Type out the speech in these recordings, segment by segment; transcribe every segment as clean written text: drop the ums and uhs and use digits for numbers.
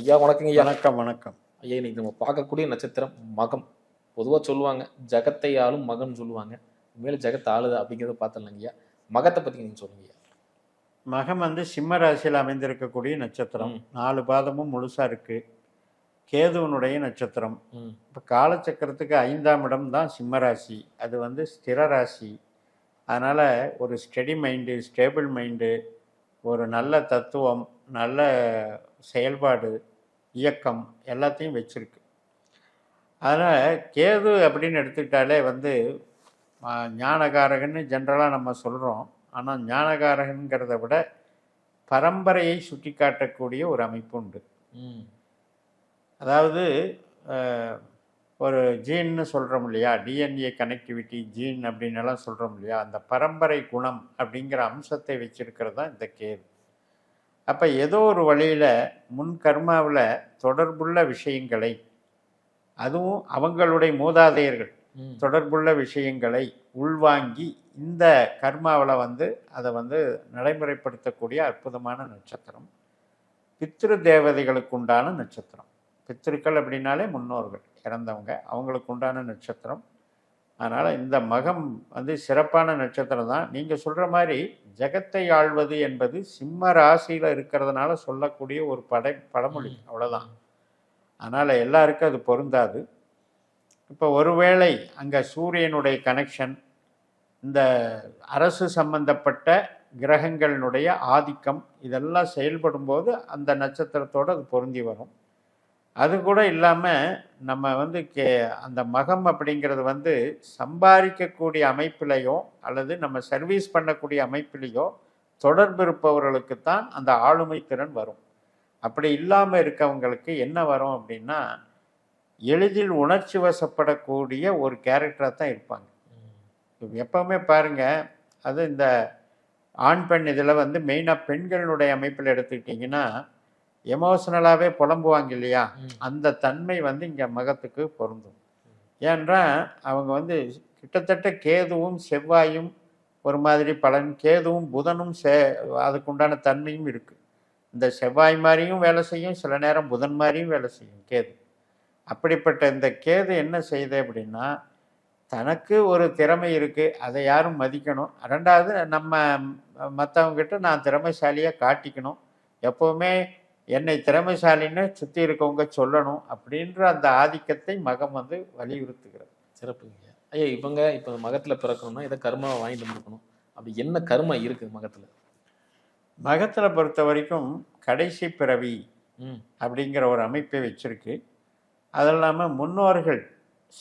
ஐயா வணக்கங்க ஐயா. வணக்கம், வணக்கம். ஐயா இன்னைக்கு நம்ம பார்க்கக்கூடிய நட்சத்திரம் மகம். பொதுவா சொல்லுவாங்க, ஜகத்தை ஆளும் மகன் சொல்லுவாங்க. உண்மையில ஜகத் ஆளுதா அப்படிங்கிறத பார்த்துடலாங்க ஐயா. மகத்தை பத்தி நீங்க சொல்லுங்க ஐயா. மகம் சிம்ம ராசியில் அமைந்திருக்கக்கூடிய நட்சத்திரம். 4 பாதமும் முழுசா இருக்கு. கேதுவனுடைய நட்சத்திரம். இப்போ காலச்சக்கரத்துக்கு 5ஆம் இடம் தான் சிம்ம ராசி. அது ஸ்திர ராசி. அதனால் ஒரு ஸ்டெடி மைண்டு, ஸ்டேபிள் மைண்டு, ஒரு நல்ல தத்துவம், நல்ல செயல்பாடு, இயக்கம் எல்லாத்தையும் வச்சுருக்கு. அதனால் கேது அப்படின்னு எடுத்துக்கிட்டாலே ஞானகாரகன்னு ஜென்ரலாக நம்ம சொல்கிறோம். ஆனால் ஞானகாரகன்கிறத விட பரம்பரையை சுட்டி காட்டக்கூடிய ஒரு அமைப்பு உண்டு. அதாவது ஒரு ஜீன்னு சொல்கிறோம் இல்லையா, டிஎன்ஏ கனெக்டிவிட்டி ஜீன் அப்படின்னு எல்லாம் சொல்கிறோம் இல்லையா, அந்த பரம்பரை குணம் அப்படிங்கிற அம்சத்தை வச்சிருக்கிறது தான் இந்த கேது. அப்போ ஏதோ ஒரு வழியில் முன் கர்மாவில் தொடர்புள்ள விஷயங்களை, அதுவும் அவங்களுடைய மூதாதையர்கள் தொடர்புள்ள விஷயங்களை உள்வாங்கி இந்த கர்மாவில் அதை நடைமுறைப்படுத்தக்கூடிய அற்புதமான நட்சத்திரம். பித்ரு தேவதைகளுக்கு உண்டான நட்சத்திரம். பித்திருக்கள் அப்படின்னாலே முன்னோர்கள், இறந்தவங்க, அவங்களுக்கு உண்டான நட்சத்திரம். அதனால் இந்த மகம் சிறப்பான நட்சத்திரம் தான். நீங்கள் சொல்கிற மாதிரி ஜகத்தை ஆள்வது என்பது சிம்ம ராசியில் இருக்கிறதுனால சொல்லக்கூடிய ஒரு பழமொழி, அவ்வளோதான். அதனால் எல்லாருக்கும் அது பொருந்தாது. இப்போ ஒருவேளை அங்கே சூரியனுடைய கனெக்ஷன், இந்த அரசு சம்பந்தப்பட்ட கிரகங்களினுடைய ஆதிக்கம் இதெல்லாம் செயல்படும் போது அந்த நட்சத்திரத்தோடு அது பொருந்தி வரும். அது கூட இல்லாமல் நம்ம அந்த மகம் அப்படிங்கிறது சம்பாதிக்கக்கூடிய அமைப்பிலையோ அல்லது நம்ம சர்வீஸ் பண்ணக்கூடிய அமைப்பிலையோ தொடர்பு இருப்பவர்களுக்குத்தான் அந்த ஆளுமை திறன் வரும். அப்படி இல்லாமல் இருக்கவங்களுக்கு என்ன வரும் அப்படின்னா, எளிதில் உணர்ச்சி வசப்படக்கூடிய ஒரு கேரக்டராக தான் இருப்பாங்க. எப்பவுமே பாருங்கள், அது இந்த ஆண் பெண் இதில் மெயினாக பெண்களுடைய அமைப்பில் எடுத்துக்கிட்டிங்கன்னா எமோஷனலாகவே புலம்புவாங்க இல்லையா, அந்த தன்மை இங்கே மகத்துக்கு பொருந்தும். ஏன்றால் அவங்க கிட்டத்தட்ட கேதுவும் செவ்வாயும் ஒரு மாதிரி பலன், கேதுவும் புதனும் அதுக்குண்டான தன்மையும் இருக்குது. இந்த செவ்வாய் மாதிரியும் வேலை செய்யும், சில நேரம் புதன் மாதிரியும் வேலை செய்யும் கேது. அப்படிப்பட்ட இந்த கேது என்ன செய்யுது அப்படின்னா, தனக்கு ஒரு திறமை இருக்குது, அதை யாரும் மதிக்கணும். ரெண்டாவது, நம்ம மற்றவங்ககிட்ட நான் திறமைசாலியாக காட்டிக்கணும், எப்போவுமே என்னை திறமைசாலின்னு சுற்றி இருக்கவங்க சொல்லணும் அப்படின்ற அந்த ஆதிக்கத்தை மகம் வலியுறுத்துகிறது. சிறப்புங்க ஐயா. இவங்க இப்போ மகத்தில் பிறக்கணும்னா இதை கர்மாவை வாங்கிட்டு வந்துருக்கணும். அப்படி என்ன கர்மா இருக்குது மகத்தில்? மகத்தில் பொறுத்த வரைக்கும் கடைசி பிறவி அப்படிங்கிற ஒரு அமைப்பை வச்சிருக்கு. அது இல்லாமல் முன்னோர்கள்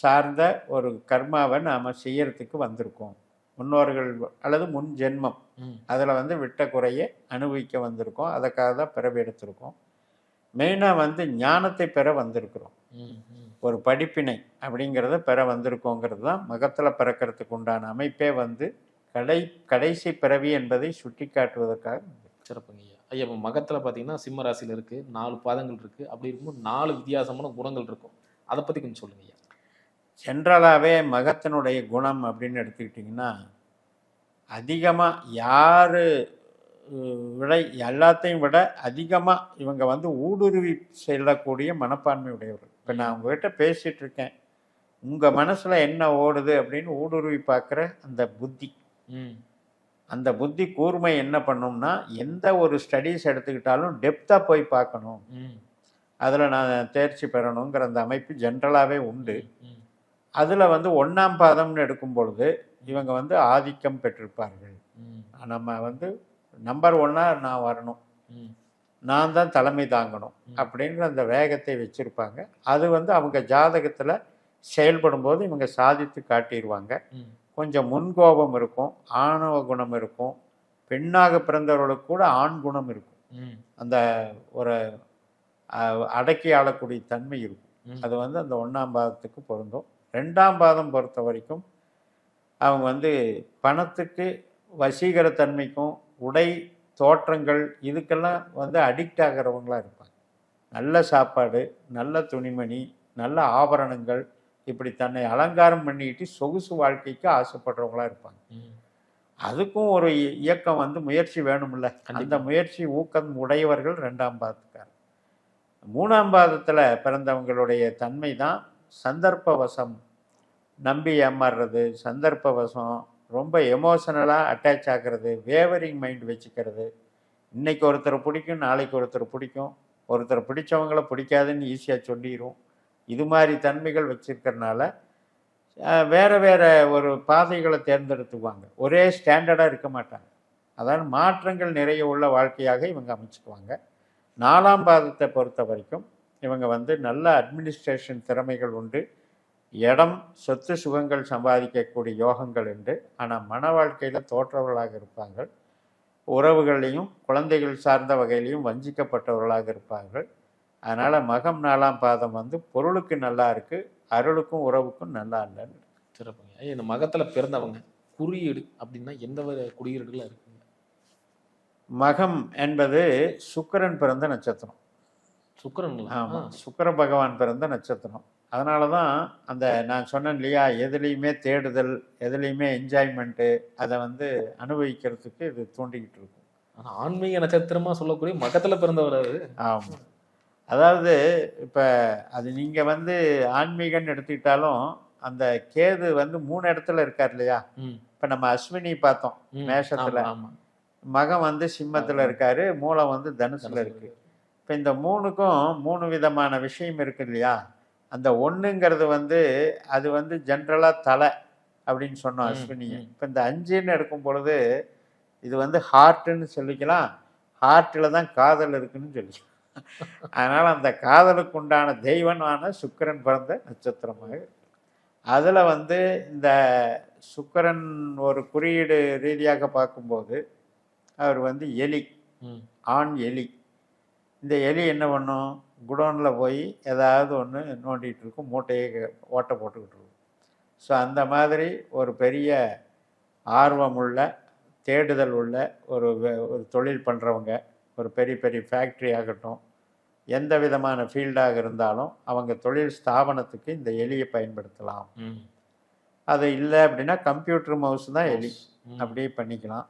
சார்ந்த ஒரு கர்மாவை நாம் செய்யறதுக்கு வந்திருக்கோம். முன்னோர்கள் அல்லது முன் ஜென்மம் அதில் விட்ட குறையை அனுபவிக்க வந்திருக்கோம். அதுக்காக தான் பிறவி எடுத்திருக்கோம். மெயினாக ஞானத்தை பெற வந்திருக்கிறோம். ஒரு படிப்பினை அப்படிங்கிறத பெற வந்திருக்கோங்கிறது தான் மகத்தில் பிறக்கிறதுக்கு உண்டான அமைப்பே கடைசி பிறவி என்பதை சுட்டி காட்டுவதற்காக. சிறப்புங்க ஐயா. ஐயா இப்போ மகத்தில் பார்த்தீங்கன்னா சிம்ம ராசியில் இருக்குது, 4 பாதங்கள் இருக்குது. அப்படி இருக்கும்போது 4 வித்தியாசமான குணங்கள் இருக்கும். அதை பற்றி கொஞ்சம் சொல்லுங்க ஐயா. ஜென்ரலாகவே மகத்தினுடைய குணம் அப்படின்னு எடுத்துக்கிட்டிங்கன்னா, அதிகமாக யார் விட எல்லாத்தையும் விட அதிகமாக இவங்க ஊடுருவி செல்லக்கூடிய மனப்பான்மை உடையவர்கள். இப்போ நான் உங்ககிட்ட பேசிகிட்டு இருக்கேன், உங்கள் மனசில் என்ன ஓடுது அப்படின்னு ஊடுருவி பார்க்குற அந்த புத்தி, அந்த புத்தி கூர்மை என்ன பண்ணும்னா, எந்த ஒரு ஸ்டடீஸ் எடுத்துக்கிட்டாலும் டெப்த்தாக போய் பார்க்கணும், அதில் நான் தேர்ச்சி பெறணுங்கிற அந்த அமைப்பு ஜென்ரலாகவே உண்டு. அதில் 1ஆம் பாதம்னு எடுக்கும் பொழுது இவங்க ஆதிக்கம் பெற்றிருப்பார்கள். நம்ம நம்பர் 1ஆக நான் வரணும், நான் தான் தலைமை தாங்கணும் அப்படின்ற அந்த வேகத்தை வச்சுருப்பாங்க. அது அவங்க ஜாதகத்தில் செயல்படும் போது இவங்க சாதித்து காட்டிடுவாங்க. கொஞ்சம் முன்கோபம் இருக்கும், ஆணவ குணம் இருக்கும், பெண்ணாக பிறந்தவர்களுக்கு கூட ஆண் குணம் இருக்கும். அந்த ஒரு அடக்கி ஆளக்கூடிய தன்மை இருக்கும். அது அந்த 1ஆம் பாதத்துக்கு பொருந்தும். 2ஆம் பாதம் பொறுத்த வரைக்கும் அவங்க பணத்துக்கு, வசீகரத்தன்மைக்கும், உடை தோற்றங்கள் இதுக்கெல்லாம் அடிக்ட் ஆகிறவங்களாக இருப்பாங்க. நல்ல சாப்பாடு, நல்ல துணிமணி, நல்ல ஆபரணங்கள், இப்படி தன்னை அலங்காரம் பண்ணிக்கிட்டு சொகுசு வாழ்க்கைக்கு ஆசைப்படுறவங்களாக இருப்பாங்க. அதுக்கும் ஒரு இயக்கம் முயற்சி வேணும்ல. அந்த முயற்சி ஊக்கம் உடையவர்கள் 2ஆம் பாதத்துக்காரர். மூணாம் பாதத்தில் பிறந்தவங்களுடைய தன்மை தான் சந்தர்ப்பவசம், நம்பி ஏமாறுறது, சந்தர்ப்பவசம், ரொம்ப எமோஷனலாக அட்டாச் ஆகிறது, வேவரிங் மைண்ட் வச்சுக்கிறது. இன்னைக்கு ஒருத்தரை பிடிக்கும், நாளைக்கு ஒருத்தர் பிடிக்கும், ஒருத்தர் பிடிச்சவங்கள பிடிக்காதுன்னு ஈஸியாக சொல்லிடும். இது மாதிரி தன்மைகள் வச்சிருக்கிறதுனால வேற வேற ஒரு பாதைகளை தேர்ந்தெடுத்துக்குவாங்க. ஒரே ஸ்டாண்டர்டாக இருக்க மாட்டாங்க. அதாவது மாற்றங்கள் நிறைய உள்ள வாழ்க்கையாக இவங்க அமைச்சுக்குவாங்க. 4ஆம் பாதத்தை பொறுத்த வரைக்கும் இவங்க வந்து நல்ல அட்மினிஸ்ட்ரேஷன் திறமைகள் உண்டு, இடம் சொத்து சுகங்கள் சம்பாதிக்கக்கூடிய யோகங்கள் உண்டு. ஆனால் மன வாழ்க்கையில் தோற்றவர்களாக இருப்பாங்க. உறவுகளையும் குழந்தைகள் சார்ந்த வகையிலையும் வஞ்சிக்கப்பட்டவர்களாக இருப்பார்கள். அதனால் மகம் 4ஆம் பாதம் வந்து பொருளுக்கு நல்லா இருக்குது, அருளுக்கும் உறவுக்கும் நல்லா இல்லைன்னு. சிறப்புங்க. இந்த மகத்தில் பிறந்தவங்க குறியீடு அப்படின்னா எந்த குறியீடுகள்லாம் இருக்குங்க? மகம் என்பது சுக்கிரன் பிறந்த நட்சத்திரம். சுக்கிரன்களா? ஆமாம், சுக்கிர பகவான் பிறந்த நட்சத்திரம். அதனால தான் அந்த நான் சொன்னேன் இல்லையா, எதுலேயுமே தேடுதல், எதுலேயுமே என்ஜாய்மெண்ட்டு, அதை வந்து அனுபவிக்கிறதுக்கு இது தூண்டிக்கிட்டு இருக்கும். ஆனால் ஆன்மீக நட்சத்திரமாக சொல்லக்கூடிய மகத்தில் பிறந்தவர் அது. ஆமாம், அதாவது இப்போ அது நீங்கள் வந்து ஆன்மீகன்னு எடுத்துக்கிட்டாலும் அந்த கேது வந்து 3 இடத்துல இருக்கார் இல்லையா. இப்போ நம்ம அஸ்வினி பார்த்தோம் மேஷத்தில், மகம் வந்து சிம்மத்தில் இருக்காரு, மூலம் வந்து தனுசில் இருக்கு. இப்போ இந்த 3க்கும் 3 விதமான விஷயம் இருக்கு இல்லையா. அந்த ஒன்றுங்கிறது வந்து அது வந்து ஜென்ரலாக தலை அப்படின்னு சொன்னோம் அஸ்வினியை. இப்போ இந்த 5ன்னு எடுக்கும் பொழுது இது வந்து ஹார்ட்டுன்னு சொல்லிக்கலாம், ஹார்ட்டில் தான் காதல் இருக்குன்னு சொல்லிக்கலாம். அதனால் அந்த காதலுக்கு உண்டான தெய்வனான சுக்கிரன் பிறந்த நட்சத்திரமாக. அதில் வந்து இந்த சுக்கிரன் ஒரு குறியீடு ரீதியாக பார்க்கும்போது அவர் வந்து எலி, ஆண் எலி. இந்த எலி என்ன பண்ணும், குடோனில் போய் ஏதாவது ஒன்று நோண்டிகிட்டு இருக்கும், மூட்டையை ஓட்டை போட்டுக்கிட்டு இருக்கும். ஸோ அந்த மாதிரி ஒரு பெரிய ஆர்வமுள்ள தேடுதல் உள்ள ஒரு தொழில் பண்ணுறவங்க, ஒரு பெரிய பெரிய ஃபேக்ட்ரி ஆகட்டும், எந்த விதமான ஃபீல்டாக இருந்தாலும் அவங்க தொழில் ஸ்தாபனத்துக்கு இந்த எலியை பயன்படுத்தலாம். அது இல்லை அப்படின்னா கம்ப்யூட்டர் மவுஸ் தான் எலி, அப்படியே பண்ணிக்கலாம்.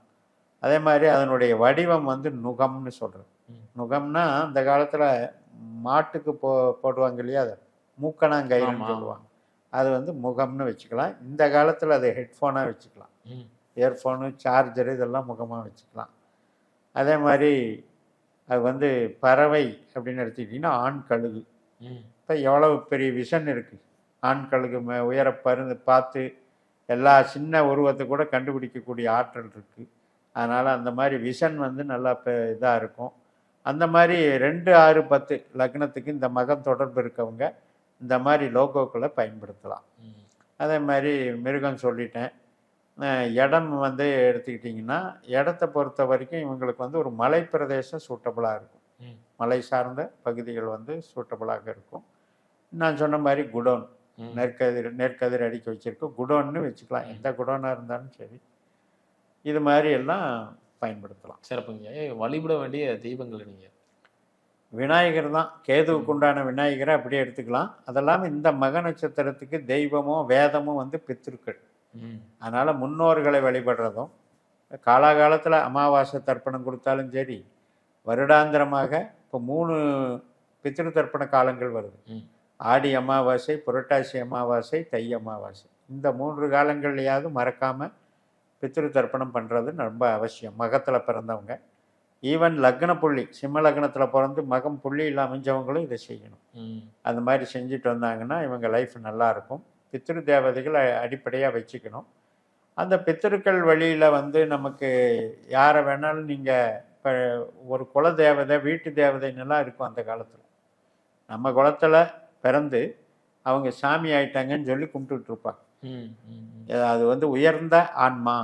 அதே மாதிரி அதனுடைய வடிவம் வந்து நுகம்னு சொல்கிறது. நுகம்னா அந்த காலத்தில் மாட்டுக்கு போடுவாங்க இல்லையா, அதை மூக்கணாங்கயிறுன்னு சொல்லுவாங்க, அது வந்து முகம்னு வச்சுக்கலாம். இந்த காலத்தில் அதை ஹெட்ஃபோனாக வச்சுக்கலாம், இயர்ஃபோனு, சார்ஜரு இதெல்லாம் முகமாக வச்சுக்கலாம். அதே மாதிரி அது வந்து பறவை அப்படின்னு எடுத்துக்கிட்டிங்கன்னா ஆண் கழுகு. இப்போ எவ்வளவு பெரிய விஷன் இருக்குது, ஆண் கழுகு உயர பருந்து பார்த்து எல்லா சின்ன உருவத்தை கூட கண்டுபிடிக்கக்கூடிய ஆற்றல் இருக்குது. அதனால் அந்த மாதிரி விஷன் வந்து நல்லா இதாக இருக்கும். அந்த மாதிரி 2, 6, 10 லக்னத்துக்கு இந்த மகம் தொடர்பு இருக்கவங்க இந்த மாதிரி லோகோக்களை பயன்படுத்தலாம். அதே மாதிரி மிருகம் சொல்லிட்டேன். இடம் வந்து எடுத்துக்கிட்டிங்கன்னா இடத்த பொறுத்த வரைக்கும் இவங்களுக்கு வந்து ஒரு மலை பிரதேசம் சூட்டபுளாக இருக்கும், மலை சார்ந்த பகுதிகள் வந்து சூட்டபுளாக இருக்கும். நான் சொன்ன மாதிரி குடோன், நெற்கதிர் அடிக்க வச்சுருக்கோம், குடோன்னு வச்சுக்கலாம், எந்த குடோனாக இருந்தாலும் சரி. இது மாதிரி எல்லாம் பயன்படுத்தலாம். சிறப்புங்க. வழிபட வேண்டிய தெய்வங்கள் நீங்கள்? விநாயகர் தான், கேதுவுக்கு உண்டான விநாயகரை அப்படியே எடுத்துக்கலாம். அதெல்லாம் இந்த மக நட்சத்திரத்துக்கு தெய்வமோ வேதமோ வந்து பித்திருக்கள். அதனால் முன்னோர்களை வழிபடுறதும், காலாகாலத்தில் அமாவாசை தர்ப்பணம் கொடுத்தாலும் சரி, வருடாந்திரமாக இப்போ 3 பித்திரு தர்ப்பண காலங்கள் வருது. ஆடி அமாவாசை, புரட்டாசி அமாவாசை, தை அமாவாசை. இந்த 3 காலங்கள்லையாவது மறக்காமல் பித்திரு தர்ப்பணம் பண்ணுறது ரொம்ப அவசியம் மகத்தில் பிறந்தவங்க. ஈவன் லக்ன புள்ளி, சிம்ம லக்னத்தில் பிறந்து மகம் புள்ளியில் அமைஞ்சவங்களும் இதை செய்யணும். அந்த மாதிரி செஞ்சுட்டு வந்தாங்கன்னா இவங்க லைஃப் நல்லாயிருக்கும். பித்திரு தேவதைகளை அடிப்படையாக வச்சுக்கணும். அந்த பித்திருக்கள் வழியில் வந்து நமக்கு யாரை வேணாலும் நீங்கள் இப்போ ஒரு குல தேவதை, வீட்டு தேவதைன்னெல்லாம் இருக்கும் அந்த காலத்தில். நம்ம குலத்தில் பிறந்து அவங்க சாமி ஆயிட்டாங்கன்னு சொல்லி கும்பிட்டுட்டு இருப்பாங்க. அது வந்து உயர்ந்த ஆன்மா,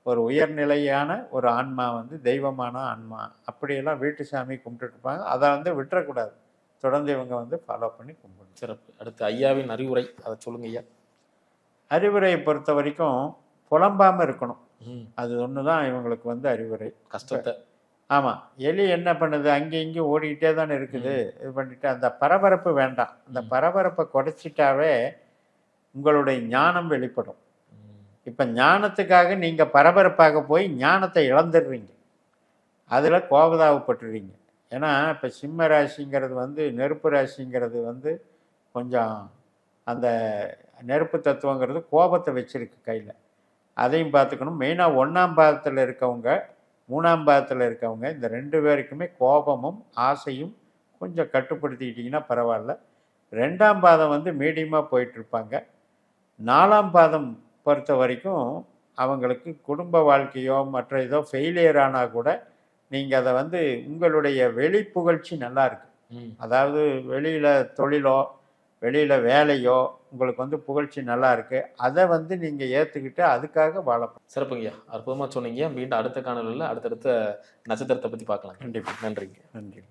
ஒரு உயர்நிலையான ஒரு ஆன்மா வந்து தெய்வமான ஆன்மா, அப்படியெல்லாம் வீட்டு சாமி கும்பிட்டுட்டு இருப்பாங்க. அதை வந்து விட்டுறக்கூடாது, தொடர்ந்து இவங்க வந்து ஃபாலோ பண்ணி கும்பிடணும். சிறப்பு. அடுத்து ஐயாவின் அறிவுரை, அதை சொல்லுங்க ஐயா. அறிவுரையை பொறுத்த வரைக்கும் புலம்பாமல் இருக்கணும், அது ஒன்று தான் இவங்களுக்கு வந்து அறிவுரை. கஷ்டத்தை. ஆமாம், எலி என்ன பண்ணுது, அங்கே இங்கேயும் ஓடிக்கிட்டே தானே இருக்குது. இது பண்ணிட்டு அந்த பரபரப்பு வேண்டாம். அந்த பரபரப்பை குறைச்சிட்டாவே உங்களுடைய ஞானம் வெளிப்படும். இப்போ ஞானத்துக்காக நீங்கள் பரபரப்பாக போய் ஞானத்தை இழந்துடுறீங்க, அதில் கோபதாபப்பட்டுறீங்க. ஏன்னா இப்போ சிம்ம ராசிங்கிறது வந்து நெருப்பு ராசிங்கிறது வந்து கொஞ்சம் அந்த நெருப்பு தத்துவங்கிறது கோபத்தை வச்சிருக்கு கையில். அதையும் பார்த்துக்கணும். மெயினாக 1ஆம் பாதத்தில் இருக்கவங்க 3ஆம் பாதத்தில் இருக்கவங்க இந்த 2 பேருக்குமே கோபமும் ஆசையும் கொஞ்சம் கட்டுப்படுத்திக்கிட்டிங்கன்னா பரவாயில்ல. 2ஆம் பாதம் வந்து மீடியமாக போயிட்டுருப்பாங்க. 4ஆம் பாதம் பொறுத்த வரைக்கும் அவங்களுக்கு குடும்ப வாழ்க்கையோ மற்ற ஏதோ ஃபெயிலியர் ஆனால் கூட நீங்கள் அதை வந்து உங்களுடைய வெளி புகழ்ச்சி நல்லா இருக்கு. அதாவது வெளியில் தொழிலோ வெளியில் வேலையோ உங்களுக்கு வந்து புகழ்ச்சி நல்லா இருக்கு. அதை வந்து நீங்கள் ஏற்றுக்கிட்டு அதுக்காக வாழப்போம். சிறப்புங்கய்யா, அற்புதமாக சொன்னீங்க. மீண்டும் அடுத்த காணொலியில் அடுத்தடுத்த நட்சத்திரத்தை பற்றி பார்க்கலாம். கண்டிப்பாக. நன்றிங்க. நன்றி.